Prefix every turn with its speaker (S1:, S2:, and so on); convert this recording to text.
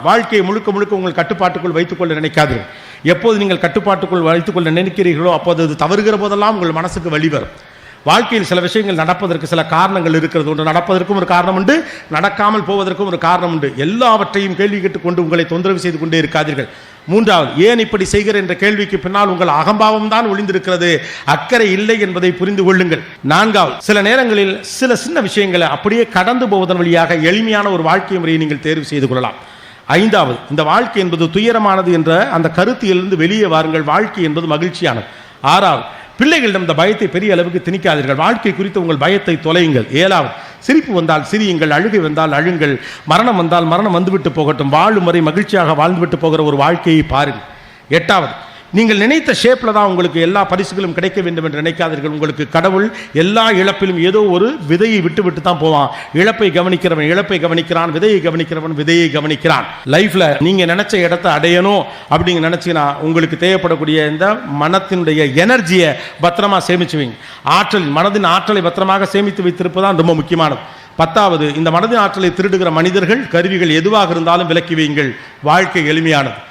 S1: வாழ்க்கையை முழுக்க முழுக்க உங்கள் கட்டுப்பாட்டுக்குள் வைத்துக்கொள்ள நினைக்காதீர்கள். எப்போது நீங்கள் கட்டுப்பாட்டுக்குள் வைத்துக்கொள்ள நினைக்கிறீர்களோ அப்போது அது தவறுகிற போதெல்லாம் உங்கள் மனசுக்கு வழி வரும். வாழ்க்கையில் சில விஷயங்கள் நடப்பதற்கு சில காரணங்கள் இருக்கிறது. ஒன்று நடப்பதற்கும் ஒரு காரணம் உண்டு, நடக்காமல் போவதற்கும் ஒரு காரணம் உண்டு. எல்லாவற்றையும் கேள்வி கேட்டுக்கொண்டு உங்களை தொந்தரவு செய்து கொண்டே இருக்காதீர்கள். மூன்றாவது, ஏன் இப்படி செய்கிற என்ற கேள்விக்கு பின்னால் உங்கள் அகம்பாவம் தான் ஒளிந்திருக்கிறது, அக்கறை இல்லை என்பதை புரிந்து கொள்ளுங்கள். நான்காவது, சில நேரங்களில் சில சின்ன விஷயங்களை அப்படியே கடந்து போவதன் வழியாக எளிமையான ஒரு வாழ்க்கை முறையை நீங்கள் தேர்வு செய்து கொள்ளலாம். ஐந்தாவது, இந்த வாழ்க்கை என்பது துயரமானது என்ற அந்த கருத்திலிருந்து வெளியே வாருங்கள். வாழ்க்கை என்பது மகிழ்ச்சியானது. ஆறாவது, பிள்ளைகளிடம் இந்த பயத்தை பெரிய அளவுக்கு திணிக்காதீர்கள். வாழ்க்கை குறித்து உங்கள் பயத்தை தொலையுங்கள். ஏழாவது, சிரிப்பு வந்தால் சிரியுங்கள், அழுகை வந்தால் அழுங்கள், மரணம் வந்தால் மரணம் வந்துவிட்டு போகட்டும், வாழும் வரை மகிழ்ச்சியாக வாழ்ந்துவிட்டு போகிற ஒரு வாழ்க்கையை பாருங்கள். எட்டாவது, நீங்கள் நினைத்த ஷேப்பில் தான் உங்களுக்கு எல்லா பரிசுகளும் கிடைக்க வேண்டும் என்று நினைக்காதீர்கள். உங்களுக்கு கடவுள் எல்லா இழப்பிலும் ஏதோ ஒரு விதையை விட்டு தான் போவான். இழப்பை கவனிக்கிறவன் இழப்பை கவனிக்கிறான், விதையை கவனிக்கிறவன் விதையை கவனிக்கிறான். லைஃப்ல நீங்க நினைச்ச இடத்தை அடையணும் அப்படிங்க நினைச்சீங்கன்னா உங்களுக்கு தேவைப்படக்கூடிய இந்த மனத்தினுடைய எனர்ஜியை பத்திரமா சேமிச்சு வைங்க. ஆற்றல், மனதின் ஆற்றலை பத்திரமாக சேமித்து வைத்திருப்பதுதான் ரொம்ப முக்கியமானது. பத்தாவது, இந்த மனதின் ஆற்றலை திருடுகிற மனிதர்கள், கருவிகள் எதுவாக இருந்தாலும் விலக்கி வையுங்கள். வாழ்க்கை எளிமையானது.